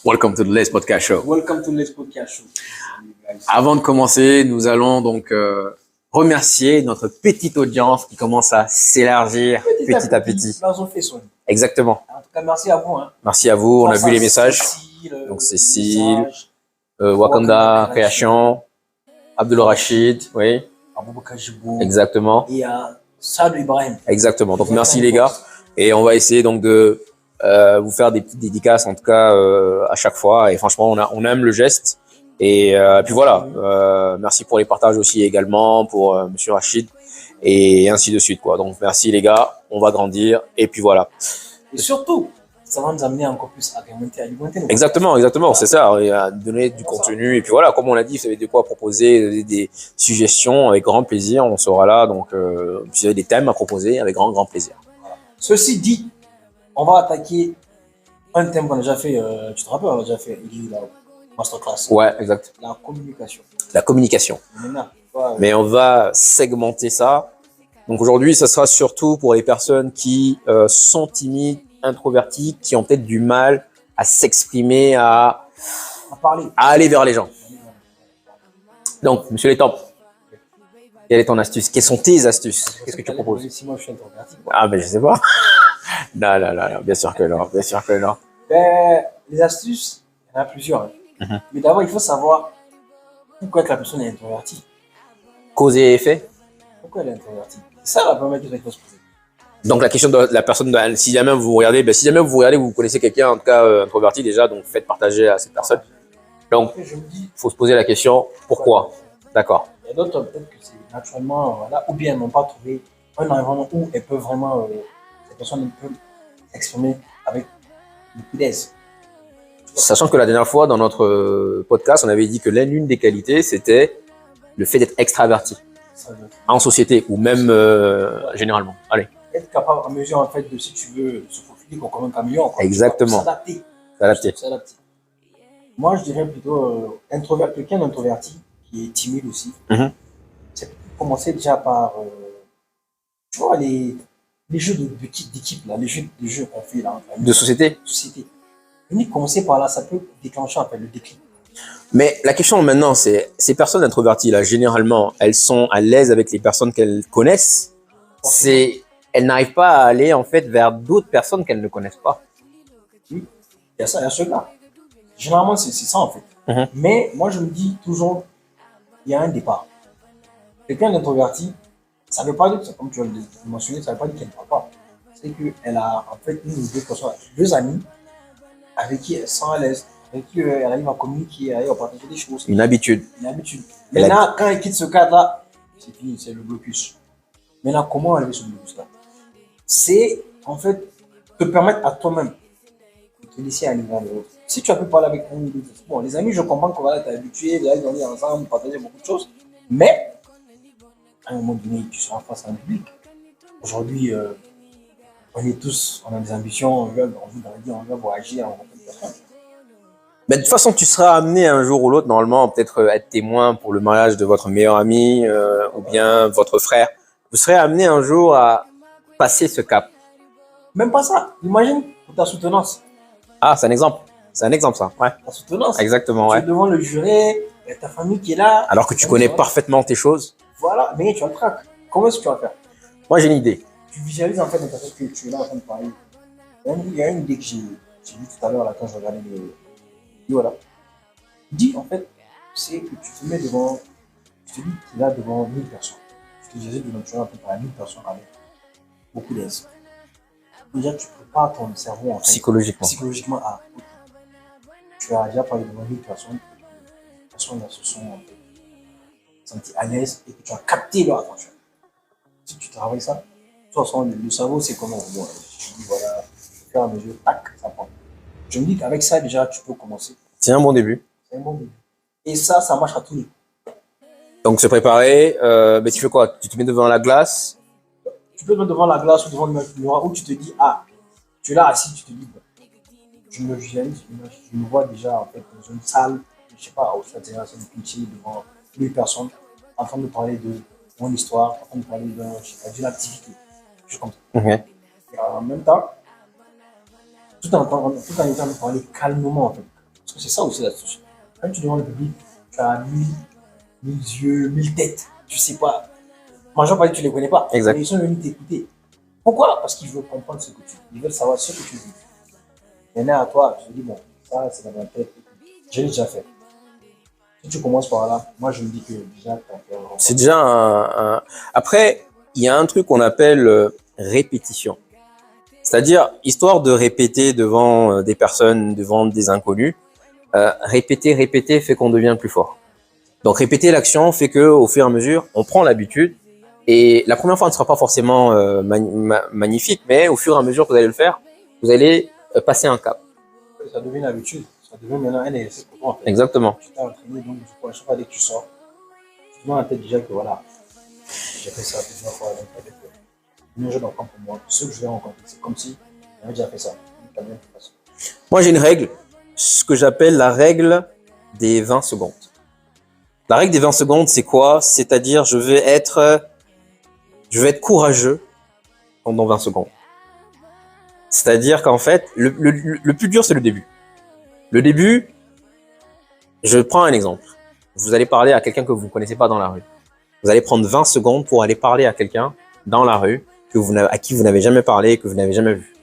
Welcome to the Les Podcast Show. Welcome to Les Podcast Show. Avant de commencer, nous allons donc remercier notre petite audience qui commence à s'élargir petit à petit. Là, on fait son. Exactement. En tout cas, merci à vous. Hein. Merci à vous. On a vu les messages. Donc Cécile, Wakanda Création, Abdul Rachid, oui. Aboubakar Jibou. Exactement. Et Sadou Ibrahim. Exactement. Donc merci les gars. Et on va essayer donc de vous faire des petites dédicaces en tout cas à chaque fois. Et franchement, on aime le geste. Et puis voilà. Merci pour les partages aussi également pour Monsieur Rachid et ainsi de suite quoi. Donc merci les gars. On va grandir et puis voilà. Et surtout, ça va nous amener encore plus à alimenter. Exactement, c'est ça, à donner du contenu. Et puis voilà, comme on l'a dit, vous avez de quoi proposer, des suggestions, avec grand plaisir, on sera là. Donc, si vous avez des thèmes à proposer, avec grand plaisir. Voilà. Ceci dit, on va attaquer un thème qu'on a déjà fait, tu te rappelles, on a déjà fait la masterclass. Ouais, exact. La communication. Mais on va segmenter ça. Donc aujourd'hui, ça sera surtout pour les personnes qui sont timides, introvertis, qui ont peut-être du mal à s'exprimer, à aller vers les gens. Donc, Monsieur Létampe, quelle est ton astuce? Quelles sont tes astuces? Qu'est-ce que tu proposes? Si moi je suis introverti. Ah, ben je sais pas. Non, bien sûr que non. Ben, les astuces, il y en a plusieurs. Hein. Mm-hmm. Mais d'abord, il faut savoir pourquoi que la personne est introvertie. Cause et effet? Pourquoi elle est introvertie? C'est ça la première question qu'il faut se poser. Donc la question de la personne, si jamais vous regardez, vous connaissez quelqu'un en tout cas introverti déjà, donc faites partager à cette personne. Donc il faut se poser la question pourquoi. D'accord. Il y a d'autres peut-être que c'est naturellement voilà, ou bien elles n'ont pas trouvé un environnement où elles peuvent vraiment cette personne peut s'exprimer avec beaucoup d'aise. Sachant que la dernière fois dans notre podcast, on avait dit que l'une des qualités c'était le fait d'être extraverti en société ou même généralement. Allez. Être capable à mesure en fait de si tu veux se profiler comme un camion. Quoi. Exactement. S'adapter. Moi je dirais plutôt quelqu'un d'introverti qui est timide aussi. Mm-hmm. C'est commencer déjà par tu vois les jeux d'équipe là, les jeux qu'on fait là. De société. Commencer par là, ça peut déclencher en fait le déclic. Mais la question maintenant, c'est ces personnes introverties là, généralement, elles sont à l'aise avec les personnes qu'elles connaissent. Elles n'arrivent pas à aller en fait vers d'autres personnes qu'elles ne connaissent pas. Oui, il y a ça, il y a ceux-là. Généralement, c'est ça en fait. Mm-hmm. Mais moi, je me dis toujours, il y a un départ. Quelqu'un d'introverti, ça ne veut pas dire, comme tu l'as mentionné, ça ne veut pas dire qu'elle ne parle pas. C'est qu'elle a en fait une ou deux personnes, deux amis avec qui elle sent à l'aise, avec qui elle arrive à communiquer, elle arrive à partager des choses. Une habitude. Maintenant, quand elle quitte ce cadre-là, c'est fini, c'est le blocus. Maintenant, comment enlever ce blocus-là? C'est en fait te permettre à toi-même de te laisser aller vers les autres. Si tu as pu parler avec un ou deux, bon, les amis, je comprends que voilà, tu es habitué, vous allez dormir ensemble, partager beaucoup de choses, mais à un moment donné, tu seras face à un public. Aujourd'hui, on a des ambitions, on veut grandir, on veut voyager, on veut faire. Mais de toute façon, tu seras amené un jour ou l'autre, normalement, peut-être être témoin pour le mariage de votre meilleur ami ou bien votre frère. Vous serez amené un jour à passer ce cap. Même pas ça. Imagine pour ta soutenance. Ah, c'est un exemple. C'est un exemple, ça. Ouais. Ta soutenance. Exactement, ouais. Tu es devant le juré, il y a ta famille qui est là. Alors que tu connais parfaitement tes choses. Voilà, mais tu as le trac. Comment est-ce que tu vas faire? Moi, j'ai une idée. Tu visualises en fait dans ta tête que tu es là en train de parler. Il y a une idée que j'ai vue tout à l'heure là, quand je regardais les vidéos là. Dis en fait, c'est que tu te mets devant, tu te dis que tu es là devant 1000 personnes. Tu te disais devant, tu es en train de parler à 1000 personnes avec beaucoup d'aise. Déjà, tu prépares ton cerveau en fait, psychologiquement à tu as déjà parlé devant 1000 personnes. Les personnes se sont senties à l'aise et que tu as capté leur attention. Si tu travailles ça, de toute façon, le cerveau, c'est comment bon, je dis voilà, au fur et à mesure, tac, ça prend. Je me dis qu'avec ça, déjà, tu peux commencer. C'est un bon début. Et ça marche à tous les coups. Donc, se préparer, mais tu fais quoi? Tu te mets devant la glace? Tu peux te mettre devant la glace ou devant le miroir où tu te dis, ah, tu es là assis, tu te dis, bon, je me visualise, je me vois déjà en fait dans une salle, je sais pas, au stade de pitcher devant 1000 personnes, en train de parler de mon histoire, en train de parler d'une activité, juste comme ça. Okay. Et en même temps, tout en étant de parler calmement en fait. Parce que c'est ça aussi l'astuce. Quand tu demandes le public, tu as mille yeux, mille têtes. Tu sais pas. Moi, j'en parle, tu les connais pas. Exact. Mais ils sont venus t'écouter. Pourquoi? Parce qu'ils veulent comprendre ce que tu dis. Ils veulent savoir ce que tu dis. Maintenant, à toi, tu te dis, bon, ça, c'est dans ma tête. Je l'ai déjà fait. Si tu commences par là, moi, je me dis que déjà, tu as fait un C'est déjà Après, il y a un truc qu'on appelle répétition. C'est-à-dire, histoire de répéter devant des personnes, devant des inconnus, répéter fait qu'on devient plus fort. Donc, répéter l'action fait que, au fur et à mesure, on prend l'habitude. Et la première fois ne sera pas forcément magnifique, mais au fur et à mesure que vous allez le faire, vous allez passer un cap. Ça devient une habitude. Ça devient maintenant un exercice pour toi, en fait. Exactement. Tu t'es entraîné, donc, du coup, à chaque fois, dès que tu sors, tu te mets en tête déjà que voilà, j'ai fait ça plusieurs fois, donc peut-être que un jour d'enfant pour moi, ceux que je vais rencontrer, c'est comme si j'avais déjà fait ça. Moi, j'ai une règle, ce que j'appelle la règle des 20 secondes. La règle des 20 secondes, c'est quoi? C'est-à-dire, je vais être courageux pendant 20 secondes. C'est-à-dire qu'en fait, le plus dur, c'est le début. Le début, je prends un exemple. Vous allez parler à quelqu'un que vous ne connaissez pas dans la rue. Vous allez prendre 20 secondes pour aller parler à quelqu'un dans la rue à qui vous n'avez jamais parlé, que vous n'avez jamais vu.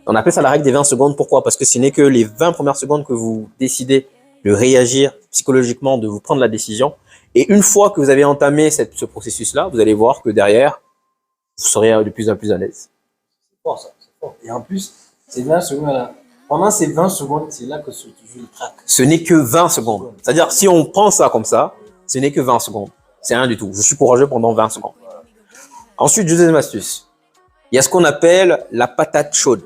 On appelle ça la règle des 20 secondes. Pourquoi? Parce que ce n'est que les 20 premières secondes que vous décidez de réagir psychologiquement, de vous prendre la décision. Et une fois que vous avez entamé ce processus-là, vous allez voir que derrière, vous serez de plus en plus à l'aise. C'est fort, ça. C'est fort. Et en plus, ces 20 secondes-là, pendant ces 20 secondes, c'est là que tu joues le crack. Ce n'est que 20 secondes. C'est-à-dire, si on prend ça comme ça, ce n'est que 20 secondes. C'est rien du tout. Je suis courageux pendant 20 secondes. Ensuite, deuxième astuce. Il y a ce qu'on appelle la patate chaude.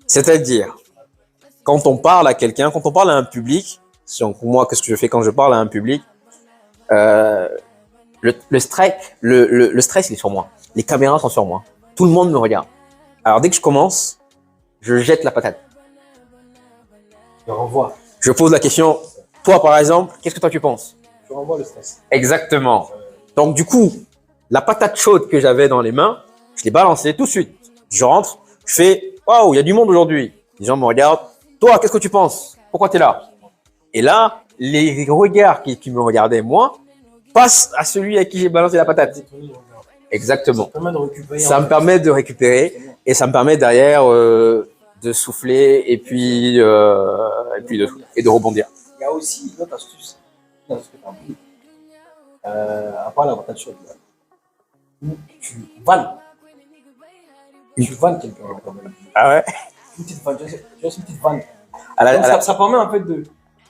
C'est-à-dire, quand on parle à quelqu'un, quand on parle à un public, moi, qu'est-ce que je fais quand je parle à un public? Le stress, il est sur moi. Les caméras sont sur moi. Tout le monde me regarde. Alors, dès que je commence, je jette la patate. Je renvoie. Je pose la question. Toi, par exemple, qu'est-ce que toi tu penses? Je renvoie le stress. Exactement. Donc, du coup, la patate chaude que j'avais dans les mains, je l'ai balancée tout de suite. Je rentre, je fais « Waouh, il y a du monde aujourd'hui ». Les gens me regardent. Toi, qu'est-ce que tu penses? Pourquoi tu es là? Et là, les regards qui me regardaient, moi, passent à celui à qui j'ai balancé la patate. Exactement. Ça me permet de récupérer et ça me permet derrière de souffler et puis de rebondir. Il y a aussi une autre astuce. Une astuce que tu as appris. À part la patate chaude, là, où tu vannes. Tu vannes quelqu'un. Ah ouais? Une petite vanne. Tu as une petite vanne. Donc, ça permet en fait de.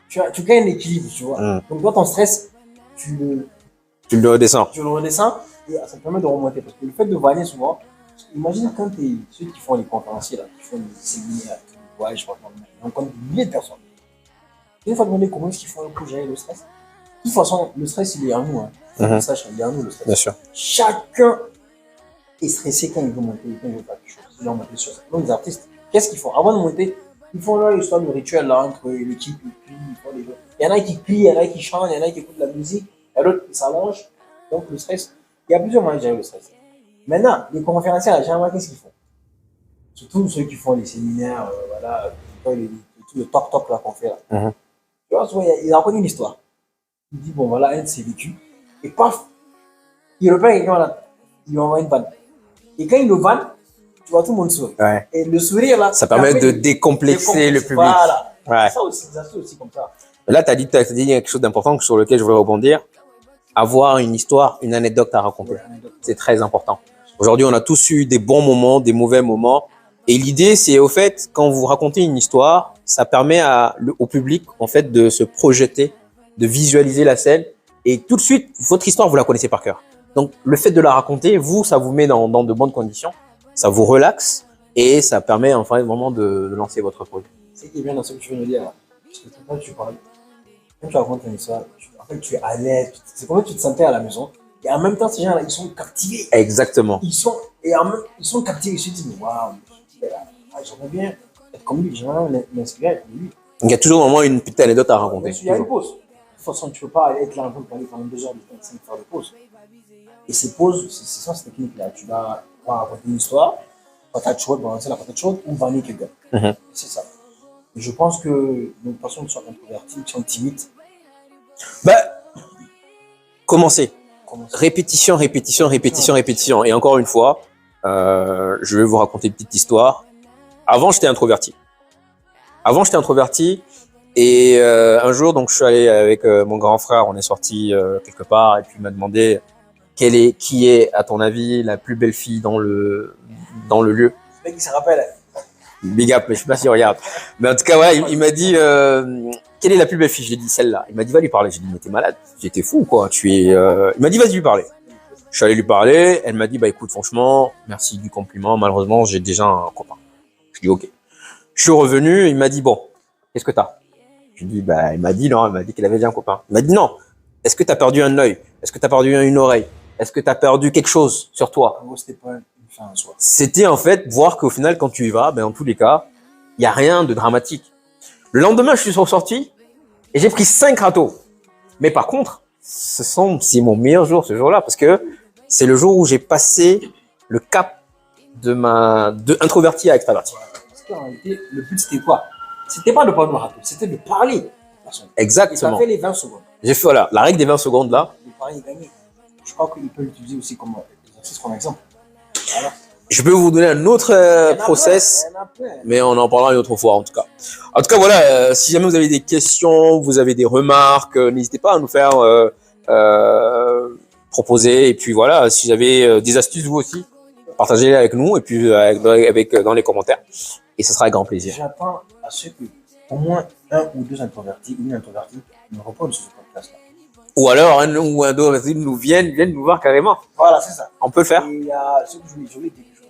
Tu gagnes un équilibre, tu vois. Donc, dans ton stress, tu le redescends. Tu le redescends et ça te permet de remonter. Parce que le fait de vanner souvent, imagine quand ceux qui font les conférenciers, là, qui font les séminaires, qui voyagent, ils rencontrent des milliers de personnes. Une fois demandé comment est-ce qu'ils font pour gérer le stress. De toute façon, le stress, il est en nous. Hein. Sache, il est en nous, le stress. Bien sûr. Chacun est stressé quand il veut monter, quand il veut faire quelque chose. Ils vont monter sur ça. Donc, les artistes, qu'est-ce qu'ils font? Avant de monter, ils font leur histoire de rituel là, entre l'équipe et puis ils font les autres. Il y en a qui crient, il y en a qui chantent, il y en a qui écoutent de la musique, il y en a d'autres qui s'allongent. Donc, le stress, il y a plusieurs moyens de gérer le stress. Maintenant, les conférenciers, là, généralement, qu'est-ce qu'ils font? Surtout ceux qui font les séminaires, voilà, tout le talk là qu'on fait là. Tu vois, souvent, il raconte une histoire. Il dit, bon, voilà, un de ses vécus. Et paf, il repère quelqu'un là, il lui envoie une vanne. Et quand il le vanne, tu vois tout le monde sourire. Ouais. Et le sourire là, ça permet de décomplexer le public. Voilà. Ouais. Ça aussi, ça aussi comme ça. Là, tu as dit quelque chose d'important sur lequel je voulais rebondir. Avoir une histoire, une anecdote à raconter. C'est très important. Aujourd'hui, on a tous eu des bons moments, des mauvais moments. Et l'idée, c'est au fait, quand vous racontez une histoire, ça permet au public, en fait, de se projeter, de visualiser la scène. Et tout de suite, votre histoire, vous la connaissez par cœur. Donc, le fait de la raconter, ça vous met dans de bonnes conditions. Ça vous relaxe et ça permet, enfin, vraiment de lancer votre projet. C'est qui est bien dans ce que tu veux me dire là. Parce que quand tu parles, quand tu racontes une histoire, en fait, tu es à l'aise. C'est comme si tu te sentais à la maison. Et en même temps, ces gens-là, ils sont captivés. Exactement. Ils sont captivés. Ils se disent, mais waouh, j'aimerais bien être comme lui, j'aimerais bien m'inspirer comme lui. Il y a toujours normalement une petite anecdote à raconter. Il y a une pause. De toute façon, tu ne peux pas être là en train de parler pendant 2 heures de temps sans faire de pause. Et ces pauses, c'est ça, cette technique-là. Tu vas raconter une histoire, patate chaude, balancer la patate chaude ou vanner quelqu'un. C'est ça. Je pense que nos personnes sont introverties, qui sont timides, Bah, commencez. comment ça? Répétition, répétition, répétition, répétition. Et encore une fois, je vais vous raconter une petite histoire. Avant, j'étais introverti. Et un jour, donc, je suis allé avec mon grand frère. On est sorti quelque part et puis il m'a demandé qui est, à ton avis, la plus belle fille dans le lieu. Le mec, il se rappelle. Big up, mais je sais pas s'il regarde. Mais en tout cas, ouais, il m'a dit, quelle est la plus belle fille? J'ai dit celle-là. Il m'a dit, va lui parler. J'ai dit, mais t'es malade. J'étais fou, quoi. Il m'a dit, vas-y lui parler. Je suis allé lui parler. Elle m'a dit, bah écoute, franchement, merci du compliment. Malheureusement, j'ai déjà un copain. Je dis, ok. Je suis revenu. Il m'a dit, bon, qu'est-ce que t'as? Je dis, bah, il m'a dit non. Il m'a dit qu'il avait déjà un copain. Il m'a dit non. Est-ce que t'as perdu un œil? Est-ce que t'as perdu une oreille? Est-ce que t'as perdu quelque chose sur toi? En gros, c'était pas une fin en soi. C'était en fait voir qu'au final, quand tu y vas, ben, en tous les cas, il y a rien de dramatique. Le lendemain, je suis ressorti et j'ai pris 5 râteaux. Mais par contre, c'est mon meilleur jour ce jour-là parce que c'est le jour où j'ai passé le cap de introverti à extraverti. Parce qu'en réalité, le but, c'était quoi? C'était pas de parler de râteau, c'était de parler aux personnes. Et ça Exactement. fait les 20 secondes. J'ai fait, voilà, la règle des 20 secondes là. Le pari est gagné. Je crois qu'il peut l'utiliser aussi comme exercice, comme exemple. Voilà. Je peux vous donner un autre Il y en a process. plein, il y en a plein. Mais on en parlera une autre fois en tout cas. En tout cas, voilà, si jamais vous avez des questions, vous avez des remarques, n'hésitez pas à nous faire proposer. Et puis voilà, si vous avez des astuces vous aussi, partagez-les avec nous et puis dans les commentaires. Et ce sera avec grand plaisir. J'attends à ce que au moins un ou deux introvertis ou une introvertie me répondent sur ce podcast-là. Ou alors un ou un d'autre viennent nous voir carrément. Voilà, c'est ça. On peut le faire. Et il y a ce que je voulais dire quelque chose.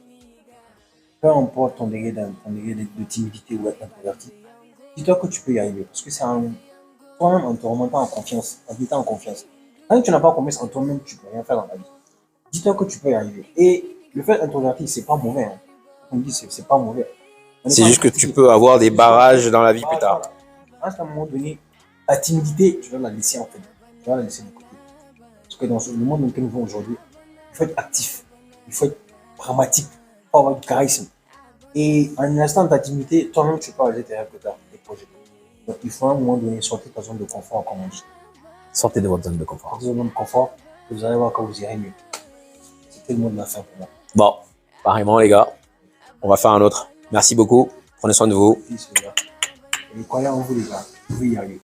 Peu importe ton degré de timidité ou être introverti, dis-toi que tu peux y arriver. Parce que c'est toi-même en te remontant en confiance, en te mettant en confiance. Quand tu n'as pas confiance en toi-même, tu ne peux rien faire dans ta vie. Dis-toi que tu peux y arriver. Et le fait introverti, c'est pas mauvais. Hein. On dit c'est pas mauvais. C'est juste que tu peux avoir des barrages dans la vie plus tard. À un moment donné, la timidité, tu dois la laisser en fait. Tu dois la laisser de côté. Parce que dans le monde dans lequel nous vivons aujourd'hui, il faut être actif, il faut être pragmatique, il faut avoir du charisme. Et en instant de ta timidité, toi-même, tu peux réaliser tes rêves que tu as, tes projets. Donc il faut à un moment donné sortir de ta zone de confort, comme on dit. Sortez de votre zone de confort. Sortez de votre zone de confort, et vous allez voir que vous irez mieux. C'était le mot de la fin pour moi. Bon, pareillement les gars, on va faire un autre. Merci beaucoup, prenez soin de vous. Peace, les gars. Et croyez en vous, les gars. Vous pouvez y arriver.